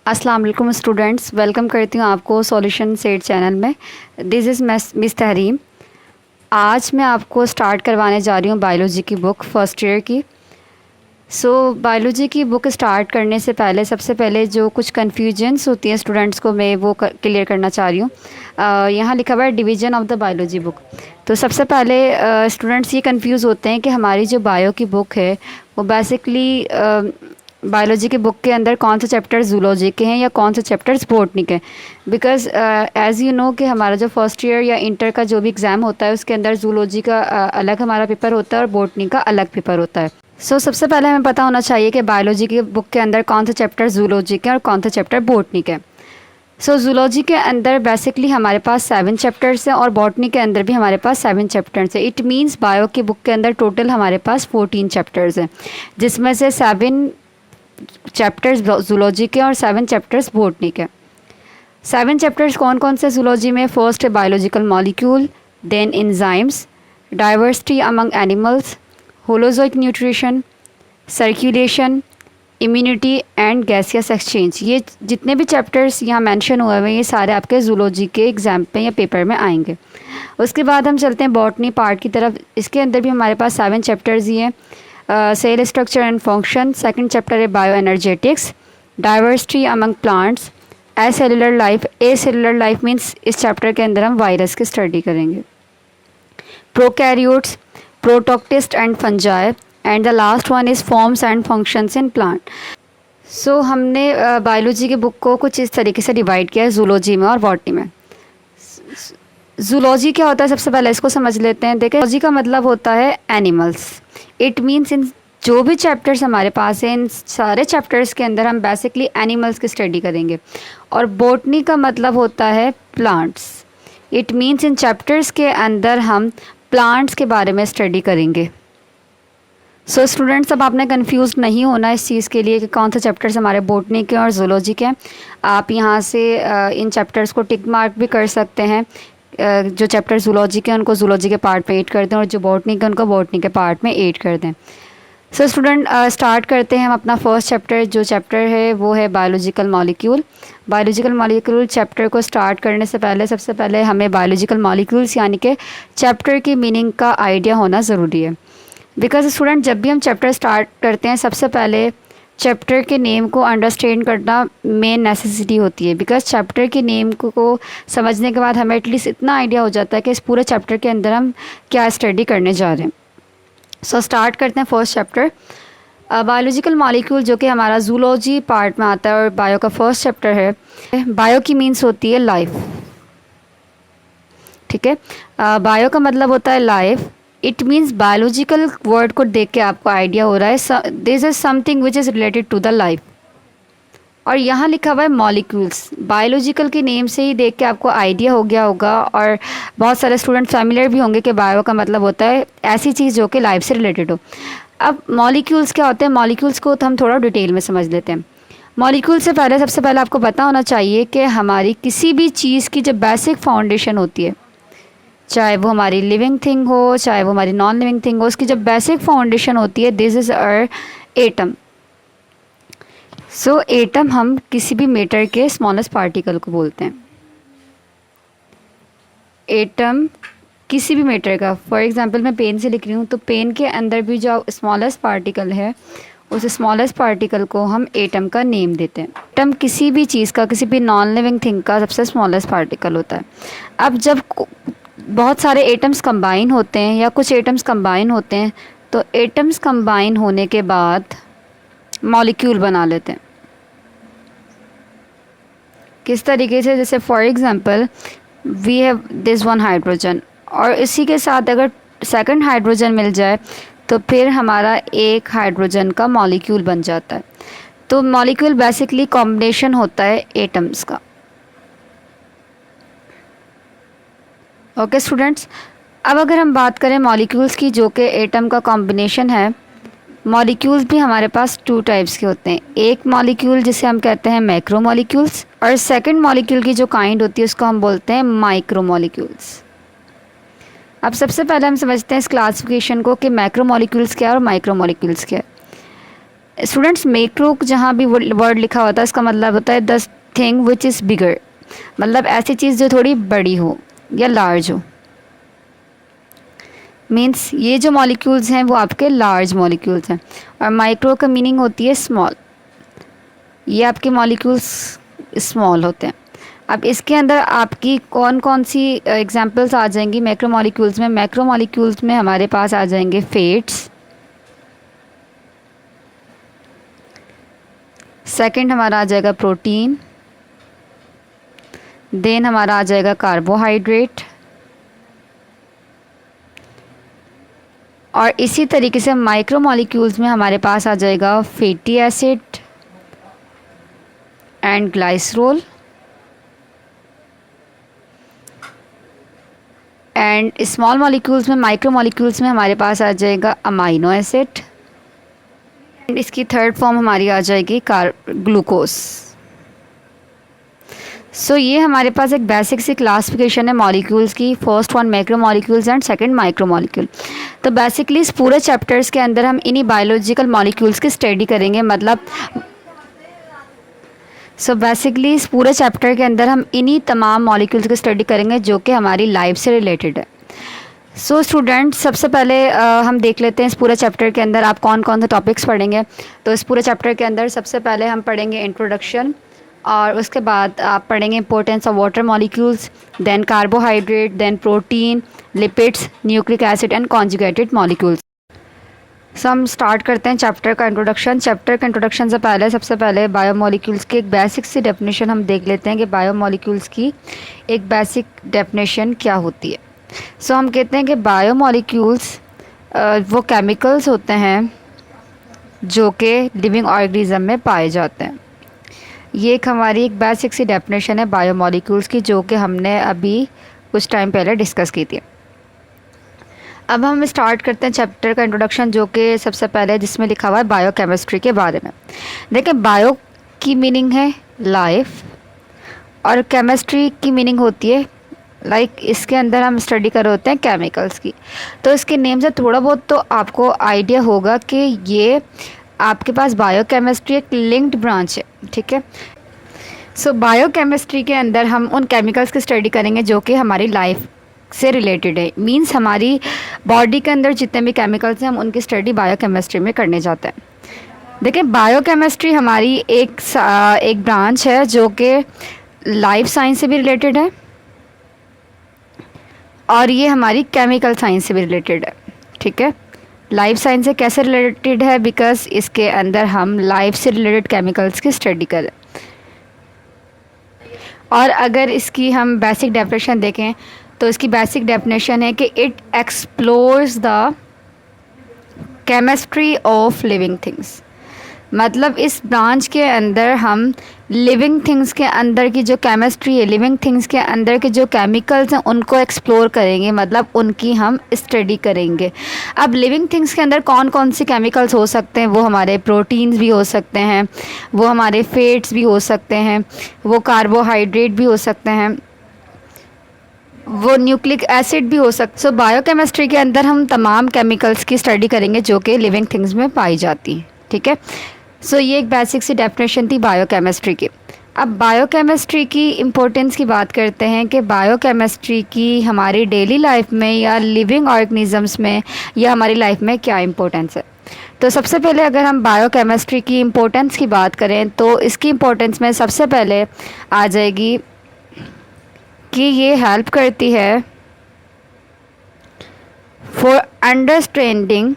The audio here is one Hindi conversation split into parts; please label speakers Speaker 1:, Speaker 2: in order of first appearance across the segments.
Speaker 1: अस्सलाम वालेकुम स्टूडेंट्स, वेलकम करती हूँ आपको सॉल्यूशन सेट चैनल में। This is miss Tahreem. आज मैं आपको स्टार्ट करवाने जा रही हूँ बायोलॉजी की बुक फर्स्ट ईयर की। बायोलॉजी की बुक स्टार्ट करने से पहले सबसे पहले जो कुछ कन्फ्यूजन्स होती हैं स्टूडेंट्स को मैं वो क्लियर करना चाह रही हूँ। यहाँ लिखा हुआ है division of the biology book. तो सबसे पहले स्टूडेंट्स ये कंफ्यूज होते हैं कि हमारी जो बायो की बुक है वो बेसिकली बायोलॉजी की बुक के अंदर कौन से चैप्टर्स जूलॉजी के हैं या कौन से चैप्टर्स बॉटनी के हैं। बिकॉज एज़ यू नो कि हमारा जो फर्स्ट ईयर या इंटर का जो भी एग्ज़ाम होता है उसके अंदर जूलॉजी का अलग हमारा पेपर होता है और बॉटनी का अलग पेपर होता है। सबसे पहले हमें पता होना चाहिए कि बायोलॉजी की बुक के अंदर कौन से चैप्टर जूलॉजी के हैं और कौन से चैप्टर बॉटनी के हैं। जूलॉजी के अंदर बेसिकली हमारे पास 7 चैप्टर्स हैं और बॉटनी के अंदर भी हमारे पास 7 चैप्टर्स हैं। इट मींस बायो की बुक के अंदर टोटल हमारे पास 14 चैप्टर्स हैं, जिसमें से 7 चैप्टर्स जूलॉजी के और 7 चैप्टर्स बॉटनी के। 7 चैप्टर्स कौन कौन से जूलॉजी में? फर्स्ट है biological molecule, then enzymes, diversity among animals, holozoic nutrition, circulation, immunity and gaseous exchange. ये जितने भी चैप्टर्स यहाँ मेंशन हुए हैं ये सारे आपके जूलॉजी के एग्जाम पे या पेपर में आएंगे। उसके बाद हम चलते हैं बॉटनी पार्ट की तरफ। इसके अंदर भी हमारे पास 7 चैप्टर्स ही हैं। Cell structure and function, second chapter है bioenergetics, diversity among plants, acellular life. Acellular life means इस चैप्टर के अंदर हम वायरस की स्टडी करेंगे। Prokaryotes, protoctist and fungi, and the last one is forms and functions in plant. हमने बायोलॉजी की बुक को कुछ इस तरीके से डिवाइड किया है जूलॉजी में और बॉटनी में। जूलॉजी क्या होता है सबसे पहले इसको समझ लेते हैं। देखिए, जूलॉजी का मतलब होता है एनिमल्स। इट मीन्स इन जो भी चैप्टर्स हमारे पास हैं इन सारे चैप्टर्स के अंदर हम बेसिकली एनिमल्स की स्टडी करेंगे। और बॉटनी का मतलब होता है plants. It means in chapters के अंदर हम प्लांट्स के बारे में स्टडी करेंगे। स्टूडेंट्स, अब आपने कंफ्यूज नहीं होना इस चीज़ के लिए कि कौन से चैप्टर्स हमारे बॉटनी के और जूलॉजी के हैं। आप यहाँ से इन चैप्टर्स को टिक मार्क भी कर सकते हैं। जो चैप्टर जूलॉजी के उनको जूलॉजी के पार्ट में ऐड कर दें और जो बॉटनी के उनको बॉटनी के पार्ट में ऐड कर दें। स्टूडेंट, स्टार्ट करते हैं हम अपना फर्स्ट चैप्टर। जो चैप्टर है वो है biological molecule. Biological molecule chapter को स्टार्ट करने से पहले सबसे पहले हमें बायोलॉजिकल मॉलिक्यूल्स यानी कि चैप्टर की मीनिंग का आइडिया होना ज़रूरी है। बिकॉज स्टूडेंट, जब भी हम चैप्टर स्टार्ट करते हैं सबसे पहले चैप्टर के नेम को अंडरस्टैंड करना मेन नेसेसिटी होती है। बिकॉज चैप्टर के नेम को समझने के बाद हमें एटलीस्ट इतना आइडिया हो जाता है कि इस पूरे चैप्टर के अंदर हम क्या स्टडी करने जा रहे हैं। स्टार्ट करते हैं फर्स्ट चैप्टर बायोलॉजिकल मॉलिक्यूल, जो कि हमारा जूलॉजी पार्ट में आता है और बायो का फर्स्ट चैप्टर है। बायो की मीन्स होती है लाइफ। ठीक है, बायो का मतलब होता है life. It means biological word को देख के आपको आइडिया हो रहा है this is something which is related to the life. और यहाँ लिखा हुआ है मॉलिक्यूल्स। बायोलॉजिकल के नेम से ही देख के आपको आइडिया हो गया होगा और बहुत सारे स्टूडेंट फैमिलियर भी होंगे कि बायो का मतलब होता है ऐसी चीज़ जो कि लाइफ से रिलेटेड हो। अब मॉलिक्यूल्स क्या होते हैं? मॉलिक्यूल्स को तो हम थोड़ा डिटेल में समझ लेते हैं। मॉलिक्यूल से पहले सबसे पहले आपको पता होना चाहिए कि हमारी किसी भी चीज़ की जो बेसिक फाउंडेशन होती है, चाहे वो हमारी लिविंग थिंग हो चाहे वो हमारी नॉन लिविंग थिंग हो, उसकी जब बेसिक फाउंडेशन होती है this is our atom. Atom हम किसी भी मैटर के स्मॉलेस्ट पार्टिकल को बोलते हैं। एटम किसी भी मैटर का, फॉर एग्जांपल मैं पेन से लिख रही हूँ तो पेन के अंदर भी जो स्मॉलेस्ट पार्टिकल है उस स्मॉलेस्ट पार्टिकल को हम एटम का नेम देते हैं। एटम किसी भी चीज़ का, किसी भी नॉन लिविंग थिंग का सबसे स्मॉलेस्ट पार्टिकल होता है। अब जब बहुत सारे एटम्स कंबाइन होते हैं या कुछ एटम्स कंबाइन होते हैं तो एटम्स कंबाइन होने के बाद मॉलिक्यूल बना लेते हैं। किस तरीके से? जैसे for example we have this one hydrogen और इसी के साथ अगर सेकंड हाइड्रोजन मिल जाए तो फिर हमारा एक हाइड्रोजन का मॉलिक्यूल बन जाता है। तो मॉलिक्यूल बेसिकली कॉम्बिनेशन होता है एटम्स का। ओके स्टूडेंट्स, अब अगर हम बात करें मॉलिक्यूल्स की जो कि एटम का कॉम्बिनेशन है, मॉलिक्यूल्स भी हमारे पास 2 टाइप्स के होते हैं। एक मॉलिक्यूल जिसे हम कहते हैं मैक्रो मॉलिक्यूल्स और सेकंड मॉलिक्यूल की जो काइंड होती है उसको हम बोलते हैं माइक्रो मॉलिक्यूल्स। अब सबसे पहले हम समझते हैं इस क्लासिफिकेशन को कि मैक्रो मॉलिक्यूल्स क्या है और माइक्रो मॉलिक्यूल्स क्या है। स्टूडेंट्स मैक्रो जहाँ भी वर्ड लिखा होता है इसका मतलब होता है the thing which is bigger, मतलब ऐसी चीज़ जो थोड़ी बड़ी हो या लार्ज हो। मीन्स ये जो मॉलिक्यूल्स हैं वो आपके लार्ज मॉलिक्यूल्स हैं, और माइक्रो का मीनिंग होती है स्मॉल। ये आपके मॉलिक्यूल्स स्मॉल होते हैं। अब इसके अंदर आपकी कौन कौन सी एग्जांपल्स आ जाएंगी मैक्रो मॉलिक्यूल्स में? मैक्रो मॉलिक्यूल्स में हमारे पास आ जाएंगे फेट्स, सेकंड हमारा आ जाएगा प्रोटीन, देन हमारा आ जाएगा कार्बोहाइड्रेट, और इसी तरीके से माइक्रो मॉलिक्यूल्स में हमारे पास आ जाएगा fatty acid and glycerol, and small molecules में माइक्रो मॉलिक्यूल्स में हमारे पास आ जाएगा अमाइनो एसिड, एंड इसकी थर्ड फॉर्म हमारी आ जाएगी ग्लूकोज। सो ये हमारे पास एक बेसिक सी क्लासिफिकेशन है मॉलिक्यूल्स की, first one macro molecules and second micro molecule. तो बेसिकली इस पूरे चैप्टर्स के अंदर हम इन्हीं बायोलॉजिकल मॉलिक्यूल्स की स्टडी करेंगे, मतलब बेसिकली इस पूरे चैप्टर के अंदर हम इन्हीं तमाम मॉलिक्यूल्स की स्टडी करेंगे जो कि हमारी लाइफ से रिलेटेड है। स्टूडेंट्स सबसे पहले हम देख लेते हैं इस पूरे चैप्टर के अंदर आप कौन कौन से टॉपिक्स पढ़ेंगे। तो इस पूरे चैप्टर के अंदर सबसे पहले हम पढ़ेंगे इंट्रोडक्शन, और उसके बाद आप पढ़ेंगे importance of water molecules, then carbohydrate, then protein, lipids, nucleic acid and conjugated molecules. हम स्टार्ट करते हैं चैप्टर का इंट्रोडक्शन। चैप्टर का इंट्रोडक्शन से पहले सबसे पहले बायोमॉलिक्यूल्स की एक बेसिक सी डेफिनेशन हम देख लेते हैं कि बायोमॉलिक्यूल्स की एक बेसिक डेफिनेशन क्या होती है। हम कहते हैं कि बायोमॉलिक्यूल्स वो केमिकल्स होते हैं जो कि लिविंग ऑर्गेनिज्म में पाए जाते हैं। ये एक हमारी एक बेसिक सी डेफिनेशन है बायोमॉलिक्यूल्स की, जो कि हमने अभी कुछ टाइम पहले डिस्कस की थी। अब हम स्टार्ट करते हैं चैप्टर का इंट्रोडक्शन, जो कि सबसे पहले जिसमें लिखा हुआ है बायोकेमिस्ट्री के बारे में। देखिए, बायो की मीनिंग है लाइफ, और केमिस्ट्री की मीनिंग होती है इसके अंदर हम स्टडी कर रहे होते हैं केमिकल्स की। तो इसके नेम से थोड़ा बहुत तो आपको आइडिया होगा कि ये आपके पास बायोकेमिस्ट्री एक लिंक्ड ब्रांच है, ठीक है। बायोकेमिस्ट्री के अंदर हम उन केमिकल्स की स्टडी करेंगे जो कि हमारी लाइफ से रिलेटेड है। मींस हमारी बॉडी के अंदर जितने भी केमिकल्स हैं हम उनकी स्टडी बायोकेमिस्ट्री में करने जाते हैं। देखिए, बायोकेमिस्ट्री हमारी एक ब्रांच है जो कि लाइफ साइंस से भी रिलेटेड है, और ये हमारी केमिकल साइंस से भी रिलेटेड है, ठीक है। लाइफ साइंस से कैसे रिलेटेड है? बिकॉज इसके अंदर हम लाइफ से रिलेटेड केमिकल्स की स्टडी करें। और अगर इसकी हम बेसिक डेफिनेशन देखें तो इसकी बेसिक डेफिनेशन है कि it explores the chemistry of living things. मतलब इस ब्रांच के अंदर हम लिविंग थिंग्स के अंदर की जो केमिस्ट्री है, लिविंग थिंग्स के अंदर के जो केमिकल्स हैं उनको एक्सप्लोर करेंगे, मतलब उनकी हम स्टडी करेंगे। अब लिविंग थिंग्स के अंदर कौन कौन से केमिकल्स हो सकते हैं? वो हमारे प्रोटीन्स भी हो सकते हैं, वो हमारे फैट्स भी हो सकते हैं, वो कार्बोहाइड्रेट भी हो सकते हैं, वो न्यूक्लिक एसिड भी हो सकते। बायोकेमिस्ट्री के अंदर हम तमाम केमिकल्स की स्टडी करेंगे जो कि लिविंग थिंग्स में पाई जाती हैं, ठीक है। ये एक बेसिक सी डेफिनेशन थी बायोकेमिस्ट्री की। अब बायोकेमिस्ट्री की इम्पोर्टेंस की बात करते हैं कि बायोकेमिस्ट्री की हमारी डेली लाइफ में या लिविंग ऑर्गेनिजम्स में या हमारी लाइफ में क्या इम्पोर्टेंस है। तो सबसे पहले अगर हम बायोकेमिस्ट्री की इम्पोर्टेंस की बात करें तो इसकी इम्पोर्टेंस में सबसे पहले आ जाएगी कि ये हेल्प करती है for understanding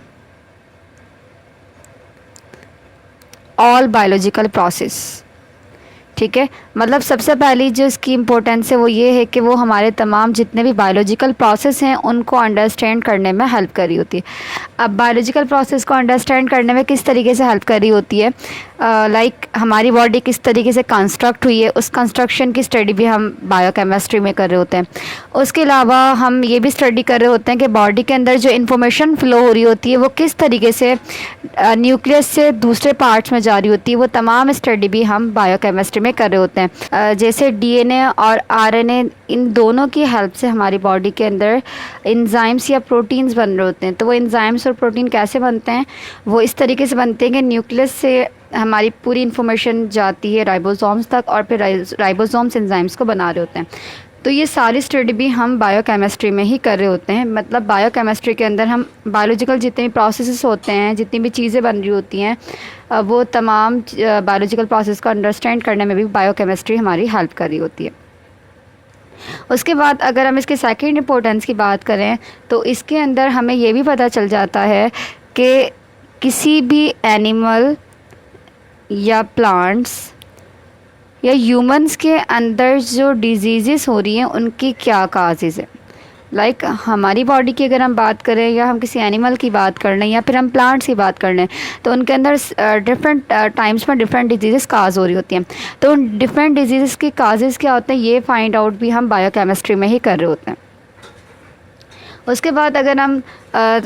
Speaker 1: all biological process, ठीक है। मतलब सबसे पहली जो इसकी इम्पोर्टेंस है वो ये है कि वो हमारे तमाम जितने भी बायोलॉजिकल प्रोसेस हैं उनको अंडरस्टैंड करने में हेल्प कर रही होती है। अब बायोलॉजिकल प्रोसेस को अंडरस्टैंड करने में किस तरीके से हेल्प कर रही होती है? हमारी बॉडी किस तरीके से कंस्ट्रक्ट हुई है, उस कंस्ट्रक्शन की स्टडी भी हम बायोकेमिस्ट्री में कर रहे होते हैं। उसके अलावा हम ये भी स्टडी कर रहे होते हैं कि बॉडी के अंदर जो इन्फॉर्मेशन फ़्लो हो रही होती है वो किस तरीके से न्यूक्लियस से दूसरे पार्ट्स में जा रही होती है। वो तमाम स्टडी भी हम बायोकेमिस्ट्री में में कर रहे होते हैं। जैसे डीएनए और आरएनए, इन दोनों की हेल्प से हमारी बॉडी के अंदर एंजाइम्स या प्रोटीन्स बन रहे होते हैं। तो वो एंजाइम्स और प्रोटीन कैसे बनते हैं? वो इस तरीके से बनते हैं कि न्यूक्लियस से हमारी पूरी इन्फॉर्मेशन जाती है राइबोसोम्स तक, और फिर राइबोसोम्स एंजाइम्स को बना रहे होते हैं। तो ये सारी स्टडी भी हम बायोकेमिस्ट्री में ही कर रहे होते हैं। मतलब बायोकेमिस्ट्री के अंदर हम बायोलॉजिकल जितने भी प्रोसेसेस होते हैं, जितनी भी चीज़ें बन रही होती हैं, वो तमाम बायोलॉजिकल प्रोसेस को अंडरस्टैंड करने में भी बायोकेमिस्ट्री हमारी हेल्प कर रही होती है। उसके बाद अगर हम इसके सेकेंड इम्पोर्टेंस की बात करें तो इसके अंदर हमें ये भी पता चल जाता है कि किसी भी एनिमल या प्लांट्स या ह्यूमंस के अंदर जो डिजीज़ेस हो रही हैं उनकी क्या काजेज़ है। लाइक हमारी बॉडी की अगर हम बात करें, या हम किसी एनिमल की बात कर लें, या फिर हम प्लांट्स की बात कर लें, तो उनके अंदर डिफरेंट टाइम्स में डिफरेंट डिजीज़ेस काज हो रही होती हैं। तो उन डिफरेंट डिजीज़ेस की काजेज़ क्या होते हैं, ये फाइंड आउट भी हम बायोकेमिस्ट्री में ही कर रहे होते हैं। उसके बाद अगर हम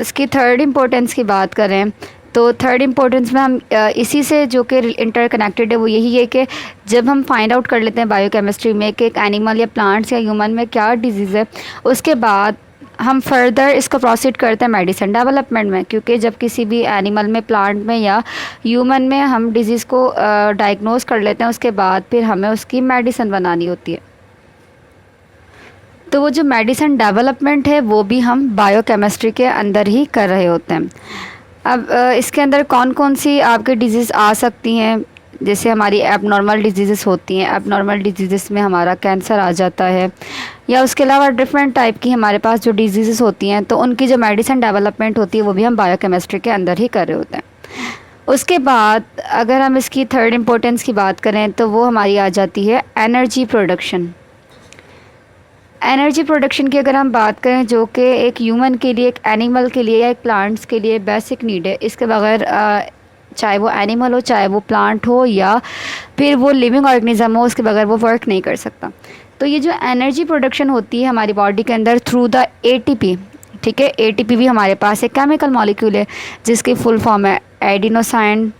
Speaker 1: इसकी थर्ड इम्पोर्टेंस की बात करें तो थर्ड इम्पोर्टेंस में हम इसी से जो कि इंटरकनेक्टेड है वो यही है कि जब हम फाइंड आउट कर लेते हैं बायोकेमिस्ट्री में कि एक एनिमल या प्लांट्स या ह्यूमन में क्या डिजीज़ है, उसके बाद हम फर्दर इसको प्रोसीड करते हैं मेडिसिन डेवलपमेंट में। क्योंकि जब किसी भी एनिमल में, प्लांट में या ह्यूमन में हम डिजीज़ को डायग्नोज कर लेते हैं, उसके बाद फिर हमें उसकी मेडिसिन बनानी होती है। तो वो जो मेडिसिन डेवलपमेंट है वो भी हम बायोकेमिस्ट्री के अंदर ही कर रहे होते हैं। अब इसके अंदर कौन कौन सी आपके डिजीज़ आ सकती हैं, जैसे हमारी एबनॉर्मल डिजीज़ होती हैं। एबनॉर्मल डिजीज़ में हमारा कैंसर आ जाता है, या उसके अलावा डिफरेंट टाइप की हमारे पास जो डिजीज़ होती हैं, तो उनकी जो मेडिसिन डेवलपमेंट होती है वो भी हम बायोकेमिस्ट्री के अंदर ही कर रहे होते हैं। उसके बाद अगर हम इसकी थर्ड इम्पोर्टेंस की बात करें तो वो हमारी आ जाती है एनर्जी प्रोडक्शन। एनर्जी प्रोडक्शन की अगर हम बात करें, जो कि एक ह्यूमन के लिए, एक एनिमल के लिए या एक प्लांट्स के लिए बेसिक नीड है। इसके बगैर चाहे वो एनिमल हो, चाहे वो प्लांट हो, या फिर वो लिविंग ऑर्गेनिज्म हो, उसके बगैर वो वर्क नहीं कर सकता। तो ये जो एनर्जी प्रोडक्शन होती है हमारी बॉडी के अंदर थ्रू द एटीपी, ठीक है, एटीपी भी हमारे पास एक केमिकल मॉलिक्यूल है जिसकी फुल फॉर्म है एडिनोसाइन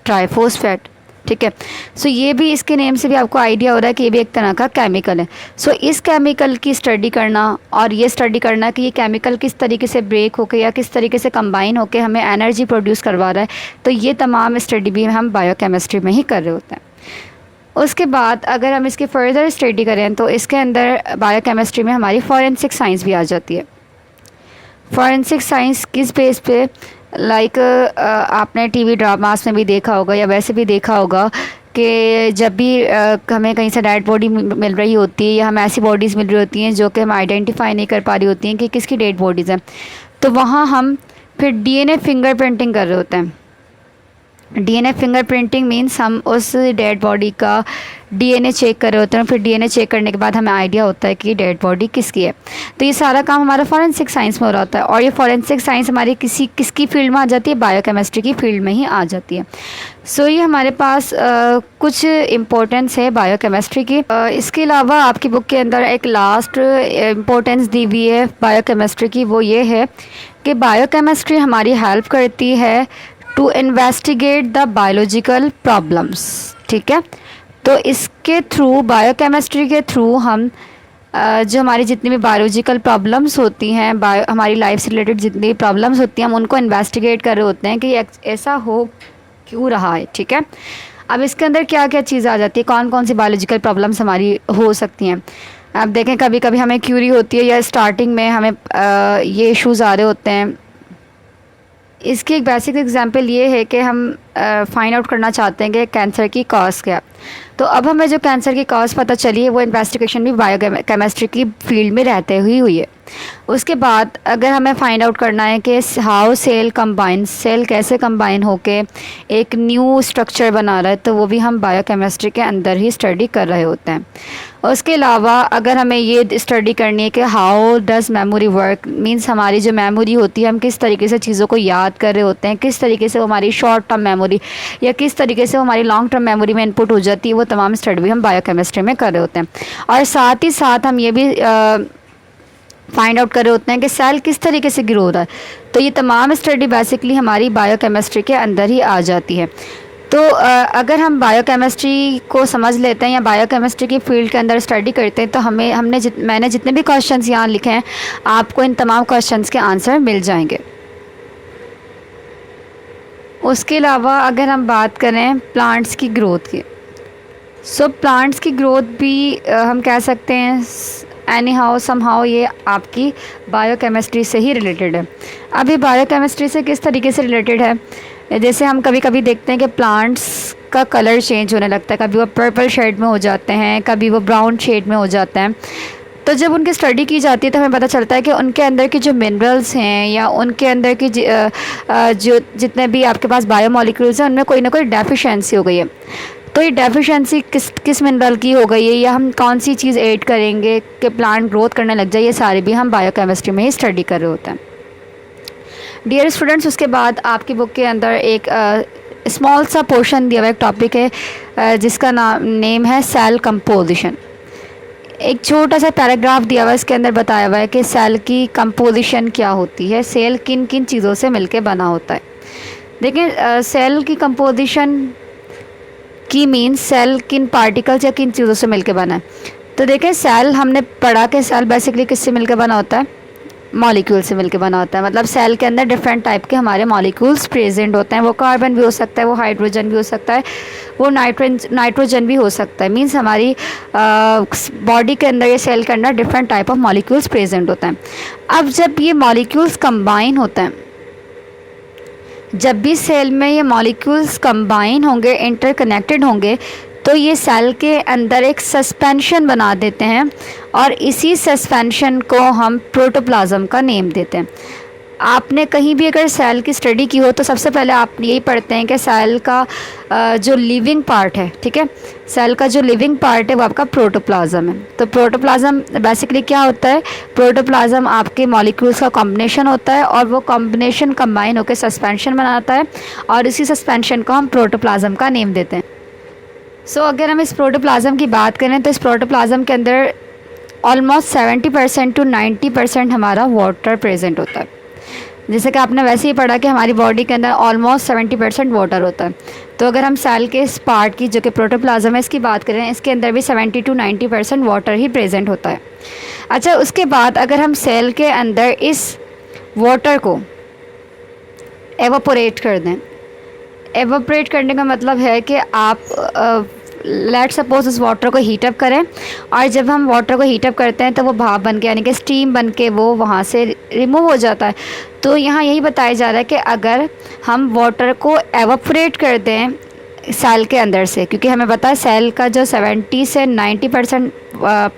Speaker 1: ट्राइफॉस्फेट, ठीक है। सो ये भी, इसके नेम से भी आपको आइडिया हो रहा है कि ये भी एक तरह का केमिकल है। सो इस केमिकल की स्टडी करना, और ये स्टडी करना कि ये केमिकल किस तरीके से ब्रेक होकर या किस तरीके से कंबाइन होकर हमें एनर्जी प्रोड्यूस करवा रहा है, तो ये तमाम स्टडी भी हम बायोकेमिस्ट्री में ही कर रहे होते हैं। उसके बाद अगर हम इसकी फर्दर स्टडी करें तो इसके अंदर बायोकेमिस्ट्री में हमारी फॉरेंसिक साइंस भी आ जाती है। फॉरेंसिक साइंस किस बेस पे, लाइक आपने टीवी ड्रामास में भी देखा होगा या वैसे भी देखा होगा कि जब भी हमें कहीं से डेड बॉडी मिल रही होती है, या हमें ऐसी बॉडीज़ मिल रही होती हैं जो कि हम आइडेंटिफाई नहीं कर पा रही होती हैं कि किसकी डेड बॉडीज़ हैं, तो वहाँ हम फिर डीएनए फिंगरप्रिंटिंग कर रहे होते हैं। डीएनए फिंगरप्रिंटिंग मीन्स हम उस डेड बॉडी का डीएनए चेक कर रहे होते हैं, फिर डीएनए चेक करने के बाद हमें आइडिया होता है कि डेड बॉडी किसकी है। तो ये सारा काम हमारा फॉरेंसिक साइंस में हो रहा होता है, और ये फॉरेंसिक साइंस हमारी किसकी फील्ड में आ जाती है, बायोकेमिस्ट्री की फील्ड में ही आ जाती है। सो ये हमारे पास कुछ इम्पोर्टेंस है बायोकेमिस्ट्री की। इसके अलावा आपकी बुक के अंदर एक लास्ट इम्पोर्टेंस दी हुई है बायोकेमिस्ट्री की, वो ये है कि बायोकेमिस्ट्री हमारी हेल्प करती है to investigate the biological problems, ठीक है। तो इसके थ्रू, बायोकेमिस्ट्री के थ्रू हम जो हमारी जितनी भी बायोलॉजिकल प्रॉब्लम्स होती हैं, हमारी लाइफ से रिलेटेड जितनी भी प्रॉब्लम्स होती हैं, हम उनको इन्वेस्टिगेट कर रहे होते हैं कि ऐसा हो क्यों रहा है, ठीक है। अब इसके अंदर क्या क्या चीज़ आ जाती है, कौन कौन सी बायोलॉजिकल प्रॉब्लम्स हमारी हो सकती हैं। अब देखें, कभी कभी हमें क्यूरी होती है या स्टार्टिंग में हमें ये इश्यूज़ आ रहे होते हैं। इसकी एक बेसिक एग्जांपल ये है कि हम फाइंड आउट करना चाहते हैं कि कैंसर की कॉज क्या। तो अब हमें जो कैंसर की कॉज पता चली है वो इन्वेस्टिगेशन भी बायोकेमिस्ट्री की फील्ड में रहते हुई है। उसके बाद अगर हमें फाइंड आउट करना है कि हाउ सेल कंबाइन, सेल कैसे कंबाइन होके एक न्यू स्ट्रक्चर बना रहा है, तो वो भी हम बायोकेमिस्ट्री के अंदर ही स्टडी कर रहे होते हैं। उसके अलावा अगर हमें ये स्टडी करनी है कि how does memory work, means हमारी जो मेमोरी होती है, हम किस तरीके से चीज़ों को याद कर रहे होते हैं, किस तरीके से वो हमारी शॉर्ट टर्म मेमोरी या किस तरीके से वो हमारी लॉन्ग टर्म मेमोरी में इनपुट हो जाती है, वो तमाम स्टडी भी हम बायोकेमिस्ट्री में कर रहे होते हैं। और साथ ही साथ हम ये भी फाइंड आउट कर रहे होते हैं कि सेल किस तरीके से ग्रो हो रहा है। तो ये तमाम स्टडी बेसिकली हमारी बायोकेमिस्ट्री के अंदर ही आ जाती है। तो अगर हम बायोकेमिस्ट्री को समझ लेते हैं या बायोकेमिस्ट्री की फील्ड के अंदर स्टडी करते हैं तो मैंने जितने भी क्वेश्चंस यहाँ लिखे हैं आपको इन तमाम क्वेश्चंस के आंसर मिल जाएंगे। उसके अलावा अगर हम बात करें प्लांट्स की ग्रोथ की, सो प्लांट्स की ग्रोथ भी हम कह सकते हैं एनी हाउ सम हाउ ये आपकी बायोकेमिस्ट्री से ही रिलेटेड है। अब ये बायोकेमिस्ट्री से किस तरीके से रिलेटेड है, जैसे हम कभी कभी देखते हैं कि प्लांट्स का कलर चेंज होने लगता है, कभी वो पर्पल शेड में हो जाते हैं, कभी वो ब्राउन शेड में हो जाते हैं। तो जब उनकी स्टडी की जाती है तो हमें पता चलता है कि उनके अंदर की जो मिनरल्स हैं या उनके अंदर की जो जितने भी आपके पास बायोमॉलिक्यूल्स हैं उनमें कोई ना कोई डेफिशिएंसी हो गई है। तो ये डेफिशिएंसी किस मिनरल की हो गई है या हम कौन सी चीज़ ऐड करेंगे कि प्लांट ग्रोथ करने लग जाए, ये सारे भी हम बायोकेमिस्ट्री में ही स्टडी कर रहे होते हैं। डियर स्टूडेंट्स, उसके बाद आपकी बुक के अंदर एक स्मॉल सा पोर्शन दिया हुआ एक टॉपिक है जिसका नेम है सेल कंपोजिशन। एक छोटा सा पैराग्राफ दिया हुआ है, इसके अंदर बताया हुआ है कि सेल की कंपोजिशन क्या होती है, सेल किन किन चीज़ों से मिलके बना होता है। देखिए सेल की कंपोजिशन की मीन्स सेल किन पार्टिकल्स या किन चीज़ों से मिलके बना है। तो देखें सेल हमने पढ़ा कि सेल बेसिकली किससे मिलके बना होता है, मॉलिक्यूल से मिलके बना होता है। मतलब सेल के अंदर डिफरेंट टाइप के हमारे मॉलिक्यूल्स प्रेजेंट होते हैं। वो कार्बन भी हो सकता है, वो हाइड्रोजन भी हो सकता है, वो नाइट्रोजन भी हो सकता है। मीन्स हमारी बॉडी के अंदर या सेल के अंदर different type of molecules present होते हैं। अब जब ये मॉलिक्यूल्स कंबाइन होते हैं, जब भी सेल में ये मॉलिक्यूल्स कंबाइन होंगे, इंटरकनेक्टेड होंगे, तो ये सेल के अंदर एक सस्पेंशन बना देते हैं और इसी सस्पेंशन को हम प्रोटोप्लाज्म का नेम देते हैं। आपने कहीं भी अगर सेल की स्टडी की हो तो सबसे पहले आप यही पढ़ते हैं कि सेल का जो लिविंग पार्ट है, ठीक है, सेल का जो लिविंग पार्ट है वो आपका प्रोटोप्लाज्म है। तो प्रोटोप्लाज्म बेसिकली क्या होता है, प्रोटोप्लाज्म आपके मॉलिक्यूल्स का कॉम्बिनेशन होता है और वो कॉम्बिनेशन कंबाइन होकर सस्पेंशन बनाता है और इसी सस्पेंशन को हम प्रोटोप्लाज्म का नेम देते हैं। सो अगर हम इस प्रोटोप्लाज्म की बात करें तो इस प्रोटोप्लाज्म के अंदर ऑलमोस्ट 70% to 90% हमारा वाटर प्रेजेंट होता है। जैसे कि आपने वैसे ही पढ़ा कि हमारी बॉडी के अंदर ऑलमोस्ट 70% वाटर होता है। तो अगर हम सेल के इस पार्ट की जो कि प्रोटोप्लाज्म है इसकी बात करें, इसके अंदर भी 70 to 90% वाटर ही प्रेजेंट होता है। अच्छा, उसके बाद अगर हम सेल के अंदर इस वाटर को एवापोरेट कर दें, एवापोरेट करने का मतलब है कि आप लेट सपोज इस वाटर को हीटअप करें और जब हम वाटर को हीटअप करते हैं तो वो भाप बन के यानी कि स्टीम बन के वो वहाँ से रिमूव हो जाता है। तो यहाँ यही बताया जा रहा है कि अगर हम वाटर को एवापोरेट कर दें सेल के अंदर से, क्योंकि हमें पता है सेल का जो 70 से 90%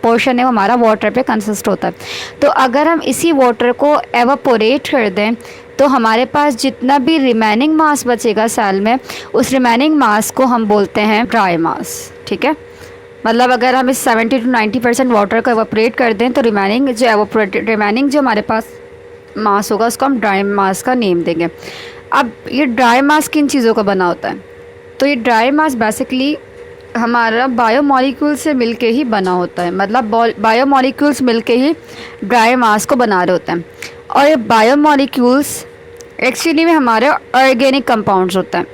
Speaker 1: पोर्शन है वो हमारा वाटर पे कंसिस्ट होता है। तो अगर हम इसी वाटर को एवापोरेट कर दें तो हमारे पास जितना भी रिमेनिंग मास बचेगा सेल में, उस रिमेनिंग मास को हम बोलते हैं ड्राई मास, ठीक है। मतलब अगर हम इस 70 to 90% वाटर को एवापोरेट कर दें तो रिमेनिंग जो हमारे पास मास होगा उसको हम ड्राई मास का नेम देंगे। अब ये ड्राई मास किन चीज़ों का बना होता है, तो ये ड्राई मास बेसिकली हमारा बायोमॉलिक्यूल से मिलके ही बना होता है। मतलब बायोमॉलिक्यूल्स मिलके ही ड्राई मास को बना रहे होते हैं। और ये बायोमॉलिक्यूल्स एक्चुअली में हमारे ऑर्गेनिक कंपाउंड्स होते हैं।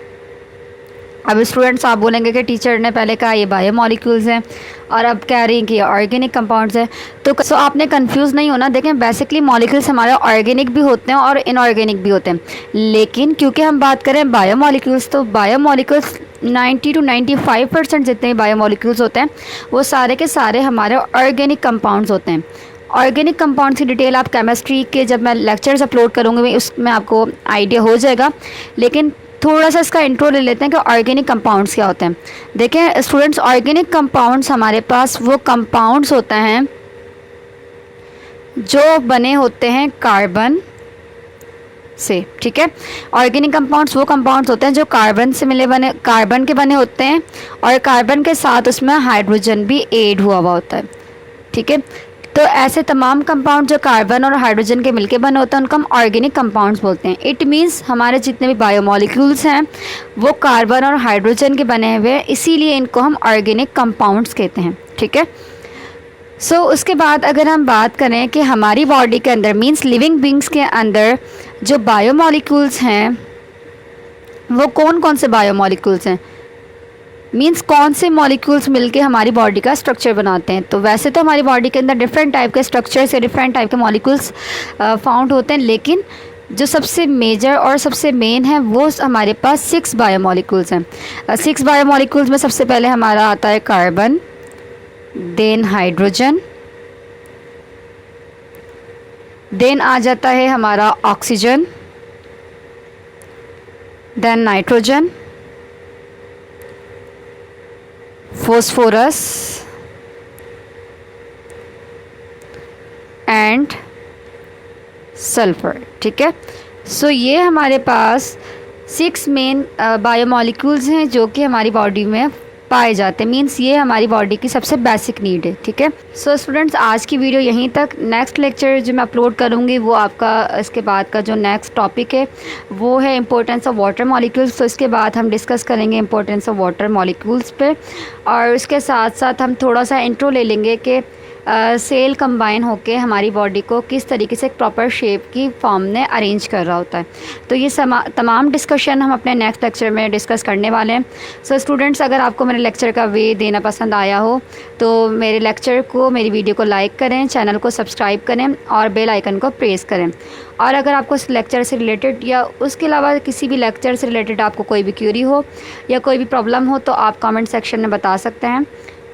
Speaker 1: अब स्टूडेंट्स आप बोलेंगे कि टीचर ने पहले कहा ये बायोमॉलिक्यूल्स हैं और अब कह रही हैं कि ये ऑर्गेनिक कंपाउंड्स हैं। तो आपने कंफ्यूज नहीं होना। देखें बेसिकली मॉलिक्यूल्स हमारे ऑर्गेनिक भी होते हैं और इनऑर्गेनिक भी होते हैं, लेकिन क्योंकि हम बात करें बायोमॉलिक्यूल्स तो बायोमॉलिक्यूल्स 90 to 95% जितने बायोमॉलिक्यूल्स होते हैं वो सारे के सारे हमारे ऑर्गेनिक कंपाउंड्स होते हैं। ऑर्गेनिक कंपाउंड्स की डिटेल आप केमिस्ट्री के जब मैं लेक्चर्स अपलोड करूँगी उसमें आपको आइडिया हो जाएगा, लेकिन थोड़ा सा इसका इंट्रो ले लेते हैं कि ऑर्गेनिक कंपाउंड्स क्या होते हैं। देखें स्टूडेंट्स, ऑर्गेनिक कंपाउंड्स हमारे पास वो कंपाउंड्स होते हैं जो बने होते हैं कार्बन से, ठीक है। ऑर्गेनिक कंपाउंड्स वो कंपाउंड्स होते हैं जो कार्बन के बने होते हैं और कार्बन के साथ उसमें हाइड्रोजन भी ऐड हुआ होता है, ठीक है। तो ऐसे तमाम कंपाउंड जो कार्बन और हाइड्रोजन के मिलके बने होते हैं उनको हम ऑर्गेनिक कंपाउंड्स बोलते हैं। इट मीन्स हमारे जितने भी बायोमॉलिक्यूल्स हैं वो कार्बन और हाइड्रोजन के बने हुए हैं, इसीलिए इनको हम ऑर्गेनिक कंपाउंड्स कहते हैं, ठीक है। सो उसके बाद अगर हम बात करें कि हमारी बॉडी के अंदर मीन्स लिविंग बींग्स के अंदर जो बायोमॉलिक्यूल्स हैं वो कौन कौन से बायोमॉलिक्यूल्स हैं, मीन्स कौन से मॉलिक्यूल्स मिलके हमारी बॉडी का स्ट्रक्चर बनाते हैं। तो वैसे तो हमारी बॉडी के अंदर डिफरेंट टाइप के स्ट्रक्चर्स या डिफरेंट टाइप के मॉलिक्यूल्स फाउंड होते हैं, लेकिन जो सबसे मेजर और सबसे मेन है वो हमारे पास 6 बायोमॉलिक्यूल्स हैं। 6 बायोमॉलिक्यूल्स में सबसे पहले हमारा आता है कार्बन, देन हाइड्रोजन, देन आ जाता है हमारा oxygen, then nitrogen, phosphorus and sulphur. ठीक है, सो ये हमारे पास 6 मेन बायोमॉलिक्यूल्स हैं जो कि हमारी बॉडी में पाए जाते हैं। मीन्स ये हमारी बॉडी की सबसे बेसिक नीड है। ठीक है, सो स्टूडेंट्स आज की वीडियो यहीं तक। नेक्स्ट लेक्चर जो मैं अपलोड करूँगी वो आपका इसके बाद का जो नेक्स्ट टॉपिक है वो है इंपॉर्टेंस ऑफ वाटर मॉलिक्यूल्स। तो इसके बाद हम डिस्कस करेंगे इंपॉर्टेंस ऑफ वाटर मॉलिक्यूल्स पे, और उसके साथ साथ हम थोड़ा सा इंट्रो ले लेंगे कि सेल कंबाइन होके हमारी बॉडी को किस तरीके से एक प्रॉपर शेप की फॉर्म में अरेंज कर रहा होता है। तो ये तमाम डिस्कशन हम अपने नेक्स्ट लेक्चर में डिस्कस करने वाले हैं। सो स्टूडेंट्स, अगर आपको मेरे लेक्चर का वे देना पसंद आया हो तो मेरे लेक्चर को, मेरी वीडियो को लाइक करें, चैनल को सब्सक्राइब करें और बेल आइकन को प्रेस करें। और अगर आपको इस लेक्चर से रिलेटेड या उसके अलावा किसी भी लेक्चर से रिलेटेड आपको कोई भी क्यूरी हो या कोई भी प्रॉब्लम हो तो आप कमेंट सेक्शन में बता सकते हैं।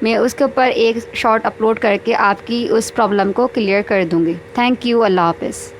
Speaker 1: मैं उसके ऊपर एक शॉर्ट अपलोड करके आपकी उस प्रॉब्लम को क्लियर कर दूँगी। Thank you. अल्लाह हाफ़िज़।